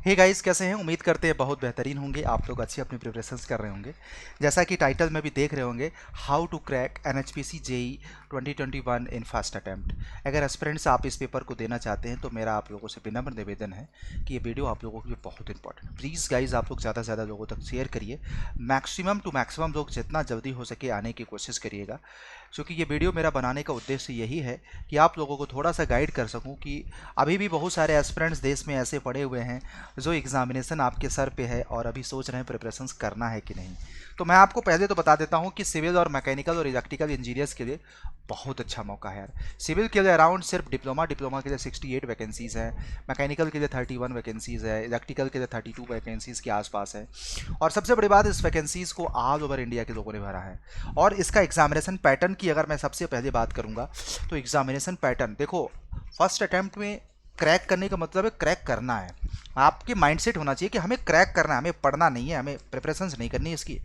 Hey guys, कैसे हैं? उम्मीद करते हैं बहुत बेहतरीन होंगे। आप लोग अच्छी अपनी प्रिपरेशंस कर रहे होंगे। जैसा कि टाइटल में भी देख रहे होंगे, how to crack NHPC JE 2021 in first attempt. अगर एस्पिरेंट्स आप इस पेपर को देना चाहते हैं तो मेरा आप लोगों से विनम्र निवेदन है कि ये वीडियो आप लोगों के लिए बहुत इंपॉर्टेंट है। प्लीज़ गाइज, आप लोग ज़्यादा से ज़्यादा लोगों तक शेयर करिए। मैक्सिमम टू मैक्सिमम लोग जितना जल्दी हो सके आने की कोशिश करिएगा, क्योंकि ये वीडियो मेरा बनाने का उद्देश्य यही है कि आप लोगों को थोड़ा सा गाइड कर सकूं कि अभी भी बहुत सारे एस्पिरेंट्स देश में ऐसे पड़े हुए हैं जो एग्जामिनेशन आपके सर पे है और अभी सोच रहे हैं प्रिपरेशंस करना है कि नहीं। तो मैं आपको पहले तो बता देता हूं कि सिविल और मैकेनिकल और इलेक्ट्रिकल इंजीनियर्स के लिए बहुत अच्छा मौका है यार। सिविल के लिए अराउंड सिर्फ डिप्लोमा के लिए 68 वैकेंसीज हैं, मैकेनिकल के लिए 31 वैकेंसीज है, इलेक्ट्रिकल के लिए 32 वैकेंसीज के आसपास है। और सबसे बड़ी बात, इस वैकेंसीज को ऑल ओवर इंडिया के लोगों ने भरा है। और इसका एग्जामिनेशन पैटर्न की अगर मैं सबसे पहले बात करूंगा तो एग्जामिनेशन पैटर्न देखो, फर्स्ट अटैम्प्ट में क्रैक करने का मतलब है क्रैक करना है। आपके माइंडसेट होना चाहिए कि हमें क्रैक करना है, हमें पढ़ना नहीं है, हमें प्रिपरेशंस नहीं करनी है इसकी।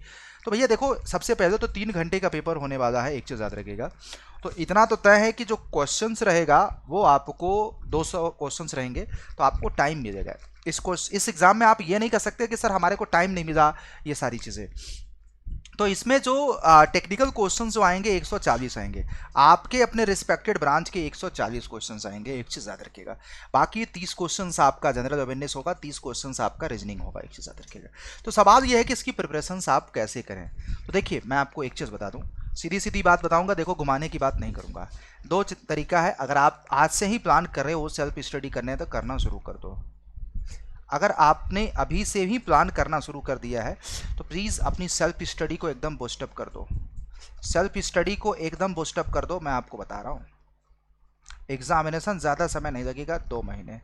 तो भैया देखो, सबसे पहले तो 3 घंटे का पेपर होने वाला है, एक चीज़ याद रखिएगा। तो इतना तो तय है कि जो क्वेश्चंस रहेगा वो आपको 200 क्वेश्चंस रहेंगे, तो आपको टाइम मिलेगा। इस एग्ज़ाम में आप ये नहीं कर सकते कि सर हमारे को टाइम नहीं मिला, ये सारी चीज़ें। तो इसमें जो टेक्निकल क्वेश्चंस जो आएंगे 140 आएंगे, आपके अपने रिस्पेक्टेड ब्रांच के 140 क्वेश्चंस आएंगे, एक चीज़ याद रखिएगा। बाकी 30 क्वेश्चंस आपका जनरल अवेयरनेस होगा, 30 क्वेश्चंस आपका रीजनिंग होगा, एक चीज़ याद रखिएगा। तो सवाल यह है कि इसकी प्रिपरेशंस आप कैसे करें। तो देखिए, मैं आपको एक चीज़ बता दूं, सीधी सीधी बात बताऊंगा, देखो घुमाने की बात नहीं करूंगा। दो तरीका है, अगर आप आज से ही प्लान कर रहे हो सेल्फ स्टडी करने तो करना शुरू कर दो। अगर आपने अभी से ही प्लान करना शुरू कर दिया है तो प्लीज़ अपनी सेल्फ स्टडी को एकदम बूस्टअप कर दो। सेल्फ स्टडी को एकदम बूस्टअप कर दो। मैं आपको बता रहा हूँ, एग्जामिनेशन ज़्यादा समय नहीं लगेगा, 2 महीने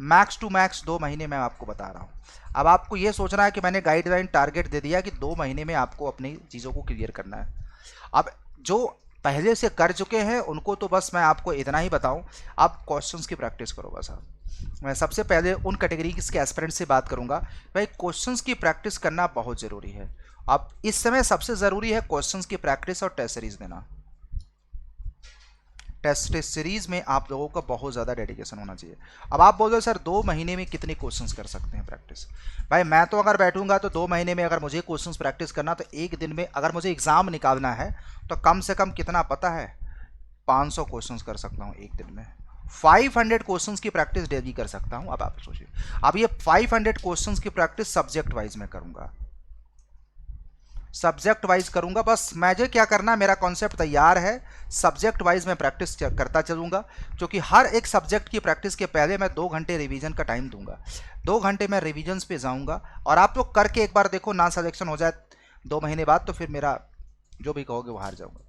मैक्स टू मैक्स, 2 महीने मैं आपको बता रहा हूँ। अब आपको ये सोचना है कि मैंने गाइडलाइन टारगेट दे दिया कि 2 महीने में आपको अपनी चीज़ों को क्लियर करना है। अब जो पहले से कर चुके हैं उनको तो बस मैं आपको इतना ही बताऊं, आप क्वेश्चंस की प्रैक्टिस करो बस। आप मैं सबसे पहले उन कैटेगरीज के एस्पिरेंट से बात करूंगा, भाई क्वेश्चंस की प्रैक्टिस करना बहुत ज़रूरी है। अब इस समय सबसे ज़रूरी है क्वेश्चंस की प्रैक्टिस और टेस्ट सीरीज देना। टेस्ट सीरीज में आप लोगों का बहुत ज़्यादा डेडिकेशन होना चाहिए। अब आप बोल रहे हो सर 2 महीने में कितने क्वेश्चंस कर सकते हैं प्रैक्टिस। भाई मैं तो अगर बैठूंगा तो 2 महीने में अगर मुझे क्वेश्चंस प्रैक्टिस करना तो एक दिन में, अगर मुझे एग्जाम निकालना है तो कम से कम कितना पता है, 500 क्वेश्चंस कर सकता हूँ एक दिन में। 500 क्वेश्चंस की प्रैक्टिस डेली कर सकता हूँ। अब आप सोचिए, अब ये 500 क्वेश्चंस की प्रैक्टिस सब्जेक्ट वाइज में करूंगा, सब्जेक्ट वाइज करूंगा। बस मुझे क्या करना है, मेरा कॉन्सेप्ट तैयार है, सब्जेक्ट वाइज मैं प्रैक्टिस करता चलूंगा। क्योंकि हर एक सब्जेक्ट की प्रैक्टिस के पहले मैं 2 घंटे रिवीजन का टाइम दूंगा, 2 घंटे मैं रिवीजन्स पे जाऊंगा। और आप लोग करके एक बार देखो, ना सिलेक्शन हो जाए 2 महीने बाद तो फिर मेरा जो भी कहोगे वो हार जाऊंगा।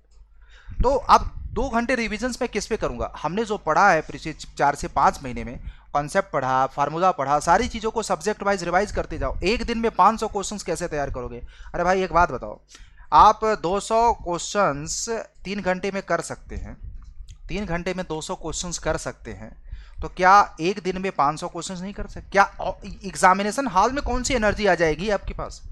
तो अब 2 घंटे रिविजन्स में किस पे करूंगा, हमने जो पढ़ा है पिछले 4 से 5 महीने में, कॉन्सेप्ट पढ़ा, फार्मूला पढ़ा, सारी चीज़ों को सब्जेक्ट वाइज रिवाइज करते जाओ। एक दिन में 500 क्वेश्चंस कैसे तैयार करोगे? अरे भाई एक बात बताओ, आप 200 क्वेश्चंस 3 घंटे में कर सकते हैं, 3 घंटे में 200 क्वेश्चंस कर सकते हैं, तो क्या एक दिन में 500 क्वेश्चंस नहीं कर सकते? क्या एग्जामिनेशन हॉल में कौन सी एनर्जी आ जाएगी आपके पास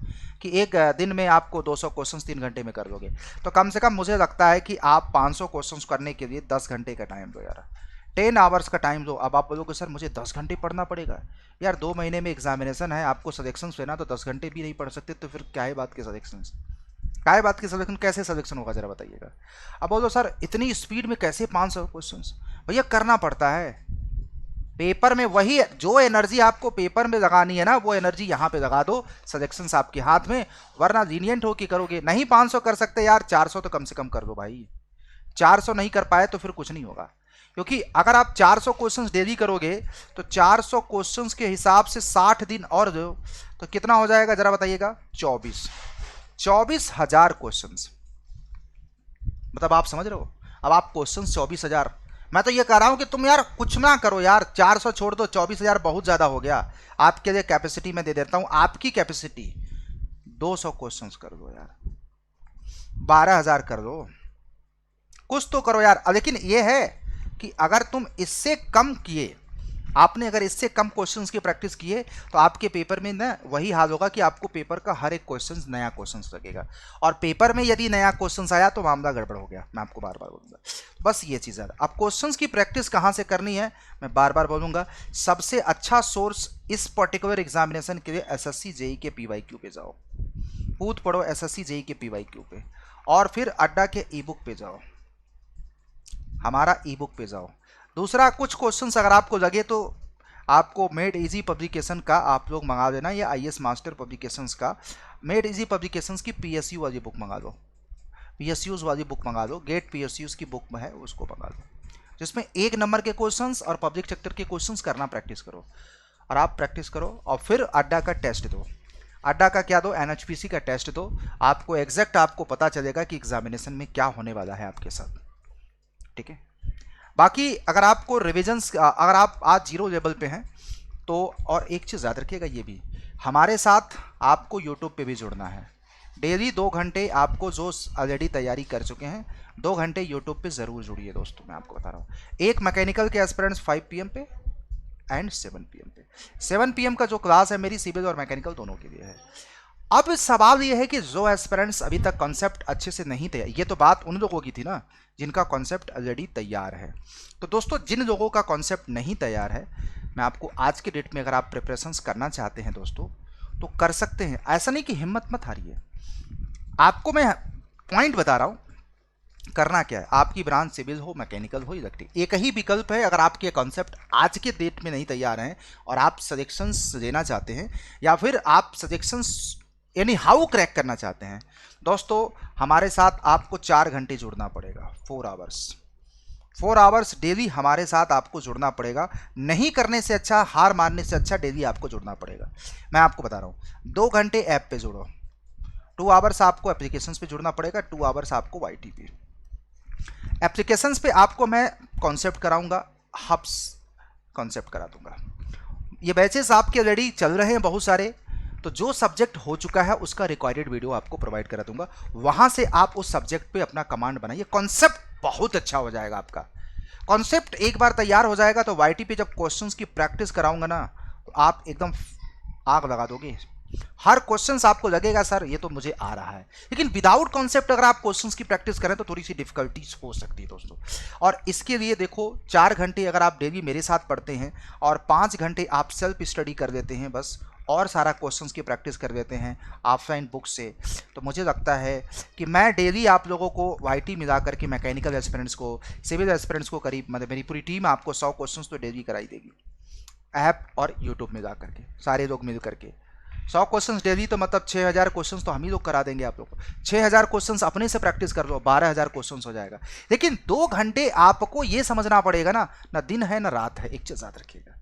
कि एक दिन में आपको 200 क्वेश्चंस 3 घंटे में कर लोगे? तो कम से कम मुझे लगता है कि आप 500 क्वेश्चंस करने के लिए 10 घंटे का टाइम दो यार, 10 आवर्स का टाइम दो। अब आप बोलोगे सर मुझे 10 घंटे पढ़ना पड़ेगा। यार 2 महीने में एग्जामिनेशन है, आपको सलेक्शन लेना तो 10 घंटे भी नहीं पढ़ सकते, तो फिर क्या है बात के सलेक्शन, क्या है बात की सिलेक्शन, कैसे सिलेक्शन होगा जरा बताइएगा। अब बोलो सर इतनी स्पीड में कैसे 500 क्वेश्चंस? भैया करना पड़ता है। पेपर में वही जो एनर्जी आपको पेपर में लगानी है ना, वो एनर्जी यहाँ पे लगा दो, सिलेक्शंस आपके हाथ में। वरना लीनियंट हो कि करोगे नहीं, 500 कर सकते यार, 400 तो कम से कम कर दो भाई। 400 नहीं कर पाए तो फिर कुछ नहीं होगा। क्योंकि अगर आप 400 क्वेश्चंस डेली करोगे तो 400 क्वेश्चंस के हिसाब से 60 दिन और दो तो कितना हो जाएगा जरा बताइएगा? 24,000 क्वेश्चंस। मतलब आप समझ रहे हो, अब आप क्वेश्चन 24,000। मैं तो ये कह रहा हूं कि तुम यार कुछ ना करो यार, 400 छोड़ दो, 24,000 बहुत ज्यादा हो गया। आपके लिए कैपेसिटी मैं दे देता हूं, आपकी कैपेसिटी 200 क्वेश्चंस कर दो यार, 12,000 कर दो, कुछ तो करो यार। लेकिन ये है कि अगर तुम इससे कम किए आपने अगर इससे कम क्वेश्चंस की प्रैक्टिस किए तो आपके पेपर में ना वही हाल होगा कि आपको पेपर का हर एक क्वेश्चन नया क्वेश्चन लगेगा, और पेपर में यदि नया क्वेश्चन आया तो मामला गड़बड़ हो गया। मैं आपको बार बार बोलूंगा, बस ये चीज़ है। अब क्वेश्चंस की प्रैक्टिस कहाँ से करनी है मैं बार बार बोलूंगा। सबसे अच्छा सोर्स इस पर्टिकुलर एग्जामिनेशन के लिए एसएससी जेई के पीवाईक्यू पे जाओ, पूछ पढ़ो एसएससी जेई के पीवाईक्यू पे, और फिर अड्डा के ई बुक पे जाओ, हमारा ई बुक पे जाओ। दूसरा, कुछ क्वेश्चंस अगर आपको लगे तो आपको मेड इजी पब्लिकेशन का आप लोग मंगा देना, या आईएएस मास्टर पब्लिकेशंस का मेड इजी पब्लिकेशंस की पीएसयू वाली बुक मंगा लो, पीएसयूज वाली बुक मंगा लो, गेट पीएसयूज की बुक में है उसको मंगा लो, जिसमें 1 नंबर के क्वेश्चंस और पब्लिक सेक्टर के क्वेश्चंस करना प्रैक्टिस करो। और आप प्रैक्टिस करो और फिर अड्डा का टेस्ट दो। अड्डा का क्या दो, एनएचपीसी का टेस्ट दो। आपको एग्जैक्ट आपको पता चलेगा कि एग्जामिनेशन में क्या होने वाला है आपके साथ, ठीक है। बाकी अगर आपको रिविजन्स, अगर आप आज 0 लेवल पे हैं तो, और एक चीज़ याद रखिएगा, ये भी हमारे साथ आपको यूट्यूब पे भी जुड़ना है। डेली 2 घंटे आपको जो ऑलरेडी तैयारी कर चुके हैं 2 घंटे यूट्यूब पे ज़रूर जुड़िए दोस्तों। मैं आपको बता रहा हूँ, एक मैकेनिकल के एस्पिरेंट्स 5 PM पे एंड 7 PM पे। 7 PM का जो क्लास है मेरी सिविल और मैकेनिकल दोनों के लिए है। अब सवाल ये है कि जो एस्पिरेंट्स अभी तक कॉन्सेप्ट अच्छे से नहीं तैयार, ये तो बात उन लोगों की थी ना जिनका कॉन्सेप्ट ऑलरेडी तैयार है। तो दोस्तों, जिन लोगों का कॉन्सेप्ट नहीं तैयार है, मैं आपको आज के डेट में अगर आप प्रिपरेशंस करना चाहते हैं दोस्तों तो कर सकते हैं। ऐसा नहीं कि हिम्मत मत हारिए, आपको मैं पॉइंट बता रहा हूँ करना क्या है। आपकी ब्रांच सिविल हो, मैकेनिकल हो, इलेक्ट्रिक, एक ही विकल्प है। अगर आपके कॉन्सेप्ट आज के डेट में नहीं तैयार हैं और आप सजेशंस देना चाहते हैं, या फिर आप सजेशंस यानी हाउ क्रैक करना चाहते हैं दोस्तों, हमारे साथ आपको 4 घंटे जुड़ना पड़ेगा। 4 आवर्स डेली हमारे साथ आपको जुड़ना पड़ेगा। नहीं करने से अच्छा, हार मानने से अच्छा डेली आपको जुड़ना पड़ेगा। मैं आपको बता रहा हूँ, 2 घंटे ऐप पे जुड़ो, 2 आवर्स आपको एप्लीकेशंस पे जुड़ना पड़ेगा, 2 आवर्स आपको वाईटी पे। एप्लीकेशंस पे आपको मैं कॉन्सेप्ट कराऊंगा, हब्स कॉन्सेप्ट करा दूंगा। ये बैचेस आपके ऑलरेडी चल रहे हैं बहुत सारे, तो जो सब्जेक्ट हो चुका है उसका रिकॉर्डेड वीडियो आपको प्रोवाइड करा दूंगा, वहां से आप उस सब्जेक्ट पे अपना कमांड बनाइए। कॉन्सेप्ट बहुत अच्छा हो जाएगा आपका। कॉन्सेप्ट एक बार तैयार हो जाएगा तो वाईटी पे जब क्वेश्चंस की प्रैक्टिस कराऊंगा ना, तो आप एकदम आग लगा दोगे। हर क्वेश्चंस आपको लगेगा सर ये तो मुझे आ रहा है, लेकिन विदाउट कॉन्सेप्ट अगर आप क्वेश्चंस की प्रैक्टिस करें तो थोड़ी सी डिफिकल्टीज हो सकती है दोस्तों। और इसके लिए देखो, 4 घंटे अगर आप डेली मेरे साथ पढ़ते हैं और 5 घंटे आप सेल्फ स्टडी कर देते हैं बस, और सारा क्वेश्चंस की प्रैक्टिस कर देते हैं ऑफलाइन बुक से, तो मुझे लगता है कि मैं डेली आप लोगों को वाईटी मिला करके मैकेनिकल एस्पिरेंट्स को, सिविल एस्पिरेंट्स को करीब, मतलब मेरी पूरी टीम आपको 100 क्वेश्चंस तो डेली कराई देगी, ऐप और यूट्यूब में जा करके सारे लोग मिल करके 100 क्वेश्चंस डेली, तो मतलब 6000 क्वेश्चंस तो हम ही लोग करा देंगे आप लोग को। 6000 क्वेश्चंस अपने से प्रैक्टिस कर लो, 12000 क्वेश्चंस हो जाएगा। लेकिन 2 घंटे आपको ये समझना पड़ेगा ना दिन है ना रात है, एक चीज़ याद रखिएगा,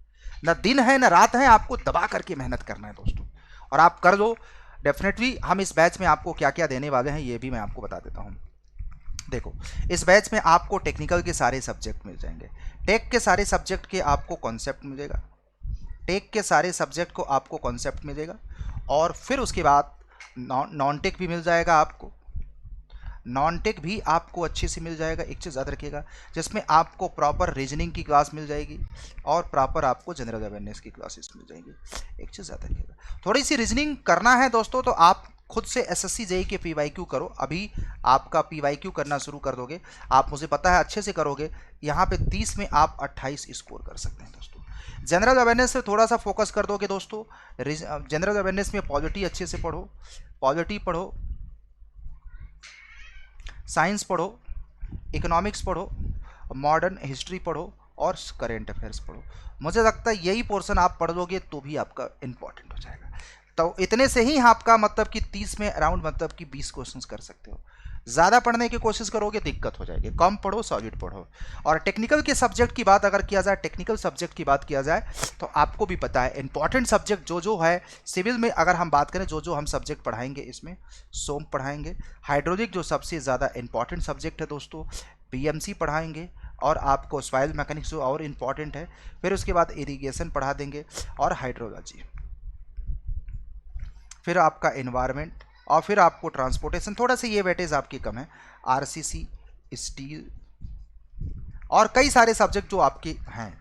ना दिन है ना रात है, आपको दबा करके मेहनत करना है दोस्तों, और आप कर लो डेफिनेटली। हम इस बैच में आपको क्या क्या देने वाले हैं ये भी मैं आपको बता देता हूँ। देखो, इस बैच में आपको टेक्निकल के सारे सब्जेक्ट मिल जाएंगे, टेक के सारे सब्जेक्ट के आपको कॉन्सेप्ट मिलेगा, टेक के सारे सब्जेक्ट को आपको कॉन्सेप्ट मिलेगा, और फिर उसके बाद नॉन टेक भी मिल जाएगा आपको, नॉन टेक भी आपको अच्छे से मिल जाएगा। एक चीज़ याद रखिएगा, जिसमें आपको प्रॉपर रीजनिंग की क्लास मिल जाएगी और प्रॉपर आपको जनरल अवेयरनेस की क्लासेस मिल जाएंगी। एक चीज़ याद रखिएगा, थोड़ी सी रीजनिंग करना है दोस्तों तो आप खुद से एसएससी जेई के पीवाईक्यू करो। अभी आपका पीवाईक्यू करना शुरू कर दोगे, आप मुझे पता है अच्छे से करोगे, यहाँ पे 30 में आप 28 स्कोर कर सकते हैं दोस्तों। जनरल अवेयरनेस से थोड़ा सा फोकस कर दोगे दोस्तों, जनरल अवेयरनेस में पॉलिटी अच्छे से पढ़ो, पॉलिटी पढ़ो, साइंस पढ़ो, इकोनॉमिक्स पढ़ो, मॉडर्न हिस्ट्री पढ़ो और करेंट अफेयर्स पढ़ो। मुझे लगता है यही पोर्शन आप पढ़ लोगे तो भी आपका इंपॉर्टेंट हो जाएगा। तो इतने से ही आपका मतलब कि 30 में अराउंड मतलब कि 20 क्वेश्चंस कर सकते हो। ज़्यादा पढ़ने की कोशिश करोगे दिक्कत हो जाएगी, कम पढ़ो, सॉलिड पढ़ो। और टेक्निकल के सब्जेक्ट की बात अगर किया जाए, टेक्निकल सब्जेक्ट की बात किया जाए तो आपको भी पता है इंपॉर्टेंट सब्जेक्ट जो जो है सिविल में, अगर हम बात करें जो जो हम सब्जेक्ट पढ़ाएंगे, इसमें सोम पढ़ाएंगे, हाइड्रोलिक जो सबसे ज़्यादा इंपॉर्टेंट सब्जेक्ट है दोस्तों, पीएमसी पढ़ाएंगे, और आपको सॉइल मैकेनिक्स जो और इम्पॉर्टेंट है, फिर उसके बाद इरिगेशन पढ़ा देंगे और हाइड्रोलॉजी, फिर आपका एनवायरनमेंट, और फिर आपको ट्रांसपोर्टेशन। थोड़ा सा ये वेटेज आपकी कम है, आरसीसी, स्टील और कई सारे सब्जेक्ट जो आपके हैं।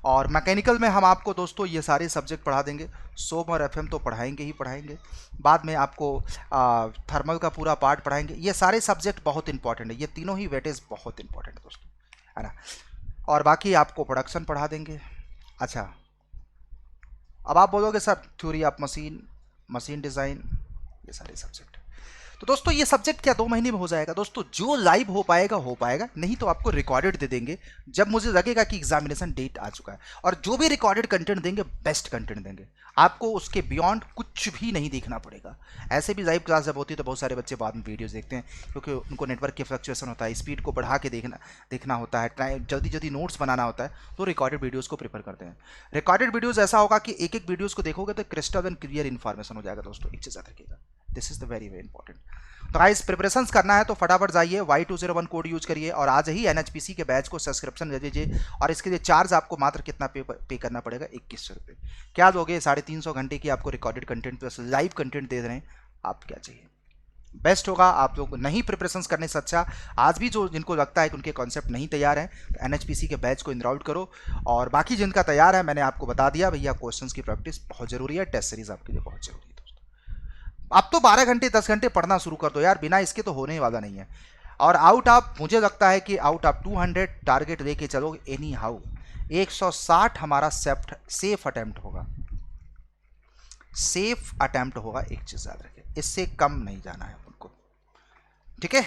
और मैकेनिकल में हम आपको दोस्तों ये सारे सब्जेक्ट पढ़ा देंगे। सोम और एफएम तो पढ़ाएंगे ही पढ़ाएंगे, बाद में आपको थर्मल का पूरा पार्ट पढ़ाएंगे। ये सारे सब्जेक्ट बहुत इंपॉर्टेंट है, ये तीनों ही वेटेज बहुत इंपॉर्टेंट है दोस्तों, है ना। और बाकी आपको प्रोडक्शन पढ़ा देंगे। अच्छा, अब आप बोलोगे sir theory of machine, machine design, ये सारे सब्जेक्ट। तो दोस्तों ये सब्जेक्ट क्या 2 महीने में हो जाएगा दोस्तों? जो लाइव हो पाएगा, नहीं तो आपको रिकॉर्डेड दे देंगे जब मुझे लगेगा कि एग्जामिनेशन डेट आ चुका है। और जो भी रिकॉर्डेड कंटेंट देंगे बेस्ट कंटेंट देंगे, आपको उसके बियॉन्ड कुछ भी नहीं देखना पड़ेगा। ऐसे भी लाइव क्लास जब होती है तो बहुत सारे बच्चे बाद में वीडियोस देखते हैं, क्योंकि उनको नेटवर्क के फ्लक्चुएशन होता है, स्पीड को बढ़ा के देखना होता है, जल्दी जल्दी नोट्स बनाना होता है, तो रिकॉर्डेड वीडियोज़ को प्रेफर करते हैं। रिकॉर्डेड वीडियोज़ ऐसा होगा कि एक एक वीडियोज़ को देखोगे तो क्रिस्टल एंड क्लियर इन्फॉर्मेशन हो जाएगा दोस्तों। एक चीज़ याद रखिएगा, this is the very very important. तो गाइस प्रिपरेशंस करना है तो फटाफट जाइए, Y201 कोड यूज करिए और आज ही NHPC के बैच को सब्सक्रिप्शन ले लीजिए। और इसके लिए चार्ज आपको मात्र कितना पे करना पड़ेगा? 2100 रुपये। क्या दोगे? 350 घंटे की आपको recorded content plus live content दे रहे हैं, आप क्या चाहिए? बेस्ट होगा आप लोग नहीं प्रिपरेशंस करने से अच्छा, आज भी जो जिनको लगता है कि उनके कॉन्सेप्ट नहीं तैयार हैं तो NHPC के बैच को इनरोल करो। और बाकी जिनका तैयार है मैंने आपको बता दिया भैया, क्वेश्चंस की प्रैक्टिस बहुत जरूरी है, टेस्ट सीरीज आपके लिए बहुत जरूरी है। अब तो 12 घंटे 10 घंटे पढ़ना शुरू कर दो यार, बिना इसके तो होने वाला नहीं है। और आउट ऑफ, मुझे लगता है कि आउट ऑफ 200 टारगेट लेके चलोगे एनी हाउ, 160 हमारा सेफ अटेम्प्ट होगा, सेफ अटेम्प्ट होगा। एक चीज याद रखें, इससे कम नहीं जाना है उनको, ठीक है।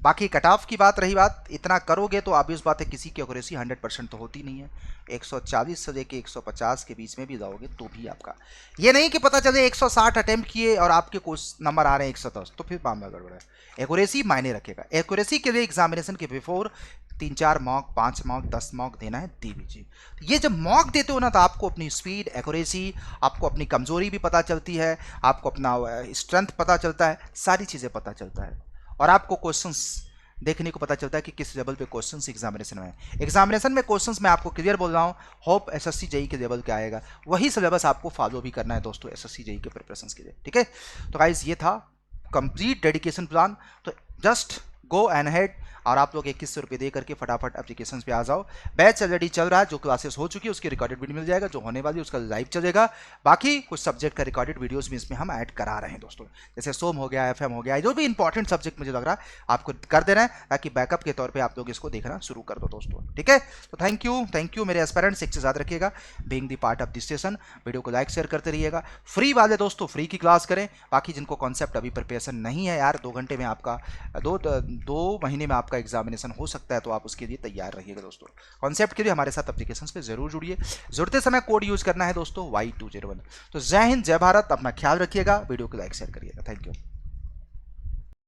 बाकी कट ऑफ की बात रही, बात इतना करोगे तो ऑब्वियस बात है किसी की एक्यूरेसी 100% तो होती नहीं है। 140 से लेके 150 के बीच में भी जाओगे तो भी आपका ये नहीं कि पता चले 160 अटेम्प्ट किए और आपके कुछ नंबर आ रहे हैं 110, तो फिर मामला गड़बड़ है। एक्यूरेसी मायने रखेगा। एक्यूरेसी के लिए एग्जामिनेशन के बिफोर 3-4 मॉक, 5 मॉक, 10 मॉक देना है, दे दीजिए। ये जब मॉक देते हो ना तो आपको अपनी स्पीड, एक्यूरेसी, आपको अपनी कमजोरी भी पता चलती है, आपको अपना स्ट्रेंथ पता चलता है, सारी चीज़ें पता चलता है। और आपको क्वेश्चंस देखने को पता चलता है कि किस लेवल पे क्वेश्चंस एग्जामिनेशन में है। एग्जामिनेशन में क्वेश्चंस मैं आपको क्लियर बोल रहा हूँ, होप एसएससी जेई के लेवल का आएगा, वही सिलेबस आपको फॉलो भी करना है दोस्तों एसएससी जेई के प्रिपरेशन के लिए, ठीक है। तो गाइज ये था कंप्लीट डेडिकेशन प्लान, तो जस्ट गो एंड हेड और आप लोग 2100 रुपये दे करके फटाफट एप्लीकेशन पे आ जाओ। बैच ऑलरेडी चल रहा है, जो क्लासेस हो चुकी है उसकी रिकॉर्डेड वीडियो मिल जाएगा, जो होने वाली है उसका लाइव चलेगा। बाकी कुछ सब्जेक्ट का रिकॉर्डेड वीडियोस भी इसमें हम ऐड करा रहे हैं दोस्तों, जैसे सोम हो गया, एफएम हो गया, जो भी इंपॉर्टेंट सब्जेक्ट मुझे लग रहा है आपको कर देना है, ताकि बैकअप के तौर पर आप लोग इसको देखना शुरू कर दो दोस्तों, ठीक है। तो थैंक यू मेरे एस्पिरेंट्स, एक चीज याद रखिएगा, being the part of this session, video को लाइक शेयर करते रहिएगा। फ्री वाले दोस्तों फ्री की क्लास करें, बाकी जिनको कॉन्सेप्ट अभी प्रिपरेशन नहीं है यार, 2 घंटे में आपका 2 महीने में आपका एग्जामिनेशन हो सकता है, तो आप उसके लिए तैयार रहिएगा दोस्तों। कॉन्सेप्ट के लिए हमारे साथ एप्लीकेशंस पे जरूर जुड़िए, जुड़ते समय कोड यूज करना है दोस्तों Y201। तो जय हिंद, जय भारत, अपना ख्याल रखिएगा, वीडियो को लाइक शेयर करिएगा, थैंक यू।